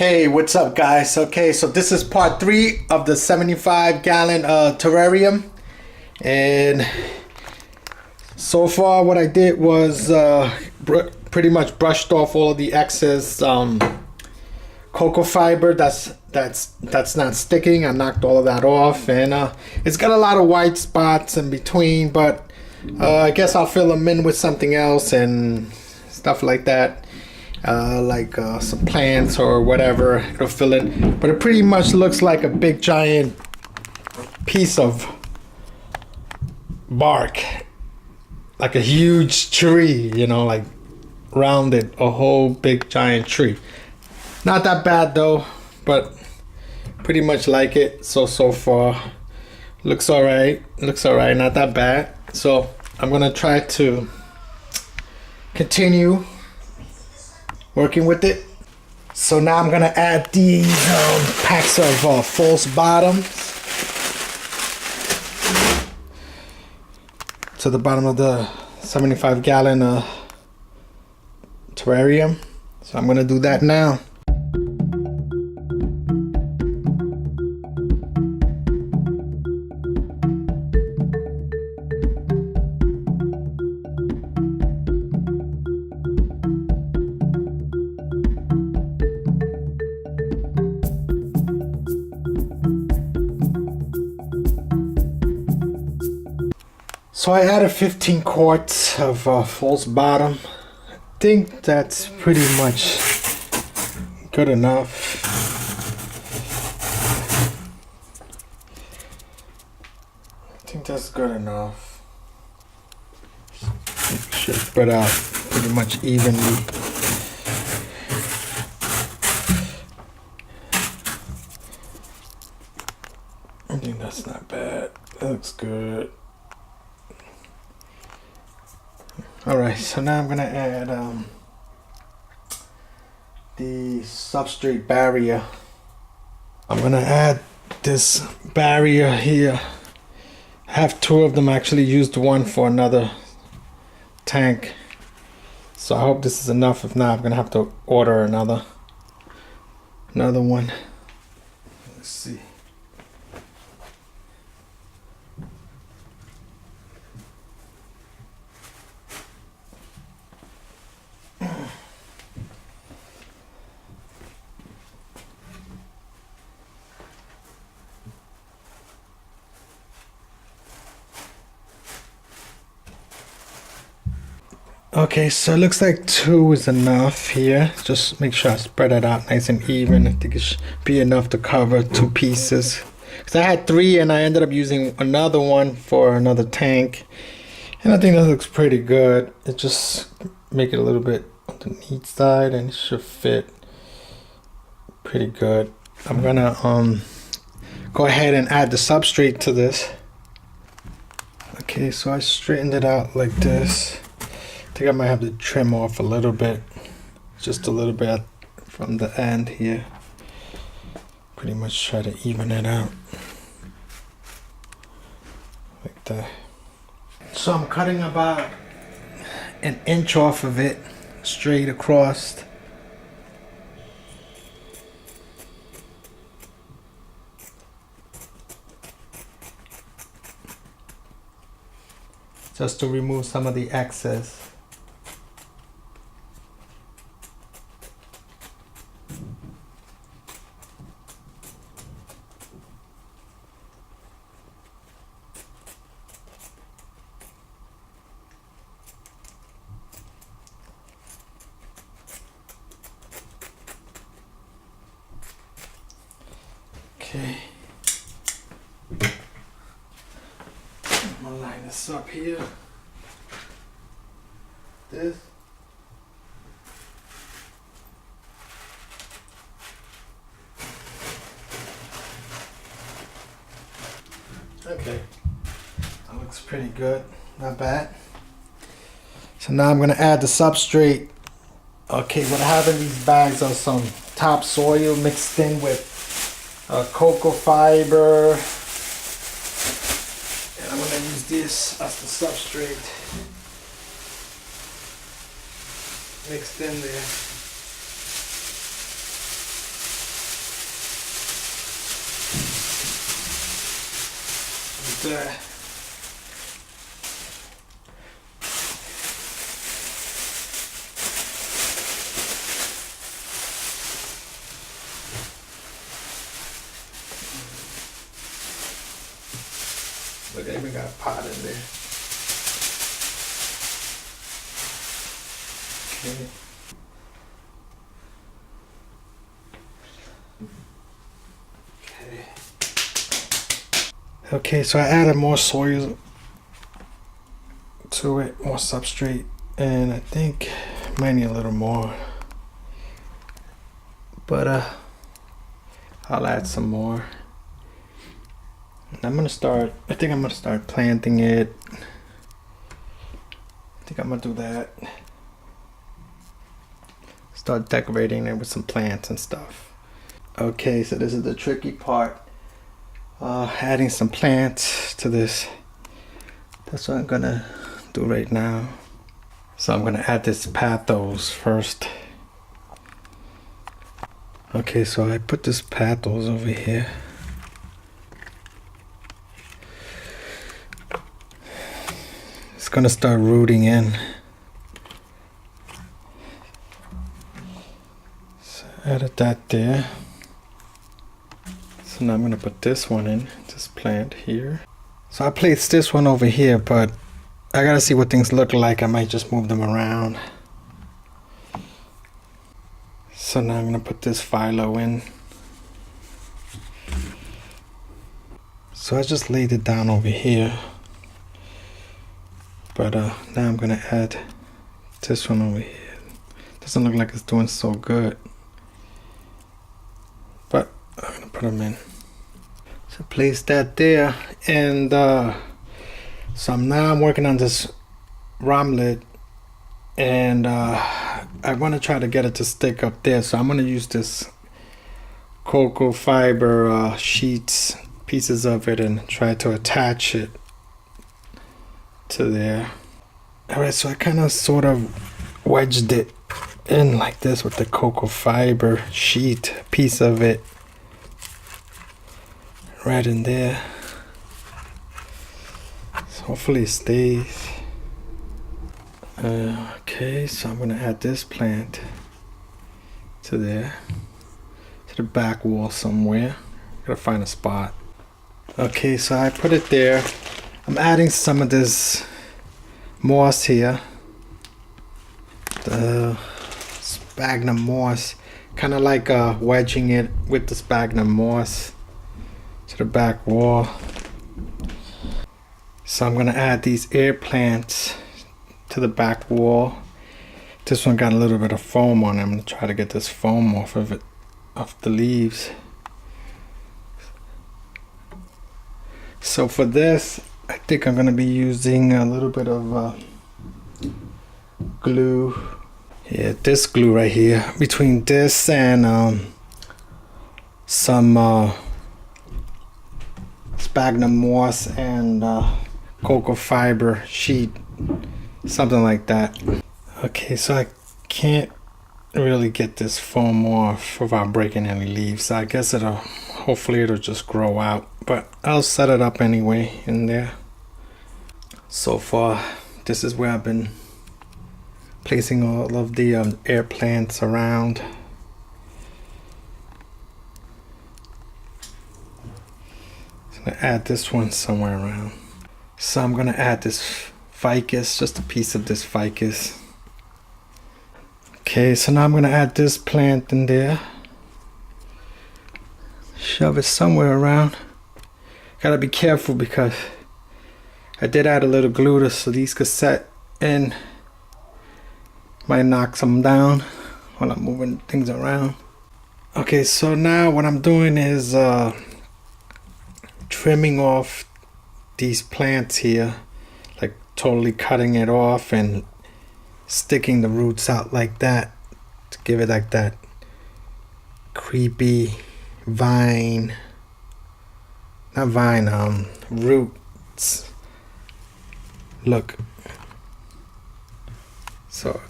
Hey, what's up guys? Okay, so this is part 3 of the 75-gallon terrarium, and so far what I did was pretty much brushed off all of the excess cocoa fiber that's not sticking. I knocked all of that off, and it's got a lot of white spots in between, but I guess I'll fill them in with something else and stuff like that. Some plants or whatever, it'll fill in, but it pretty much looks like a big giant piece of bark, like a huge tree, you know, like rounded, a whole big giant tree. Not that bad though, but pretty much like it. So far looks all right, not that bad. So I'm gonna try to continue working with it. So now I'm gonna add these packs of false bottoms to the bottom of the 75-gallon terrarium. So I'm gonna do that now. So I added 15 quarts of false bottom. I think that's pretty much good enough. I think that's good enough. It should spread out pretty much evenly. I think that's not bad. That looks good. Alright, so now I'm gonna add the substrate barrier. I'm gonna add this barrier here. I have 2 of them. I actually used one for another tank, so I hope this is enough. If not, I'm gonna have to order another one. Let's see. Okay, so it looks like 2 is enough here. Just make sure I spread it out nice and even. I think it should be enough to cover 2 pieces. Because I had 3 and I ended up using another one for another tank. And I think that looks pretty good. It just make it a little bit on the neat side and it should fit pretty good. I'm gonna go ahead and add the substrate to this. Okay, so I straightened it out like this. I think I might have to trim off a little bit, just a little bit from the end here. Pretty much try to even it out like that. So I'm cutting about an inch off of it straight across. Just to remove some of the excess. Okay, I'm gonna line this up here. This. Okay, that looks pretty good, not bad. So now I'm gonna add the substrate. Okay, what I have in these bags are some topsoil mixed in with cocoa fiber, and I'm gonna use this as the substrate mixed in there. there. Look, I even got a pot in there. Okay. Okay, so I added more soil to it, more substrate, and I think I might need a little more. But I'll add some more. I'm gonna start, I think I'm gonna start planting it. I think I'm gonna do that. Start decorating it with some plants and stuff. Okay, so this is the tricky part. Adding some plants to this. That's what I'm gonna do right now. So I'm gonna add this pathos first. Okay, so I put this pathos over here. It's gonna start rooting in. So I added that there. So now I'm gonna put this one in, this plant here. So I placed this one over here, but I gotta see what things look like. I might just move them around. So now I'm gonna put this phyllo in. So I just laid it down over here. But now I'm gonna add this one over here. Doesn't look like it's doing so good. But I'm gonna put them in. So place that there, and so I'm working on this romlet, and I want to try to get it to stick up there. So I'm gonna use this cocoa fiber sheets, pieces of it, and try to attach it to there. All right, so I kind of sort of wedged it in like this with the cocoa fiber sheet, piece of it right in there. So hopefully it stays. Okay, so I'm gonna add this plant to there, to the back wall somewhere. Gotta find a spot. Okay, so I put it there. I'm adding some of this moss here, the sphagnum moss, kind of like wedging it with the sphagnum moss to the back wall. So I'm gonna add these air plants to the back wall. This one got a little bit of foam on it. I'm gonna try to get this foam off of it, off the leaves. So for this, I think I'm gonna be using a little bit of glue. Yeah, this glue right here. Between this and some sphagnum moss and cocoa fiber sheet, something like that. Okay, so I can't really get this foam off without breaking any leaves. So I guess hopefully it'll just grow out, but I'll set it up anyway in there. So far, this is where I've been placing all of the air plants around. I'm gonna add this one somewhere around. So I'm gonna add this ficus, just a piece of this ficus. Okay, so now I'm gonna add this plant in there. Shove it somewhere around. Gotta be careful because I did add a little glue so these could set in. Might knock some down while I'm moving things around. Okay, so now what I'm doing is trimming off these plants here, like totally cutting it off and sticking the roots out like that to give it like that creepy vine, not vine, roots look. So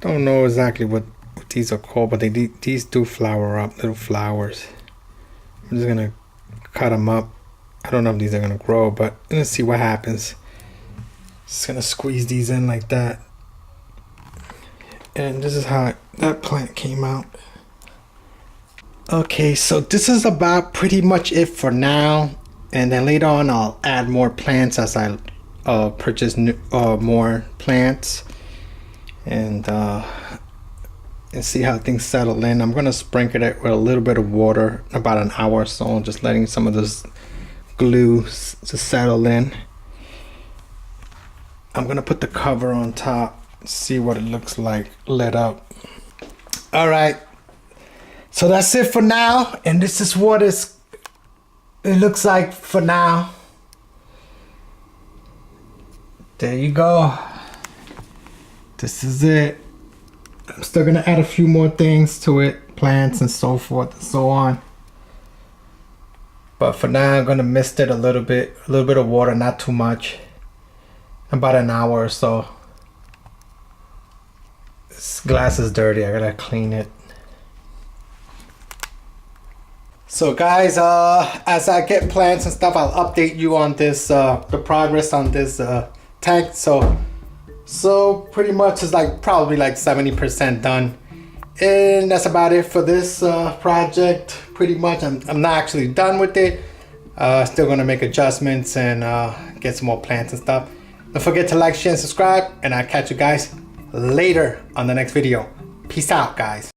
don't know exactly what these are called, but these do flower up, little flowers. I'm just gonna cut them up I don't know if these are gonna grow, but let's see what happens. Just gonna squeeze these in like that. And this is how that plant came out. Okay, so this is about pretty much it for now. And then later on I'll add more plants as I purchase more plants. And see how things settle in. I'm gonna sprinkle it with a little bit of water, about an hour or so, just letting some of this glue to settle in. I'm gonna put the cover on top, see what it looks like lit up. All right, so that's it for now, and this is what it looks like for now. There you go. This is it. I'm still gonna add a few more things to it, plants and so forth and so on. But for now, I'm gonna mist it a little bit of water, not too much. About an hour or so. This glass is dirty, I gotta clean it. So guys, as I get plants and stuff, I'll update you on this, the progress on this tank. So pretty much it's like probably like 70% done. And that's about it for this project. Pretty much, I'm not actually done with it. Still gonna make adjustments and get some more plants and stuff. Don't forget to like, share, and subscribe, and I'll catch you guys later on the next video. Peace out, guys.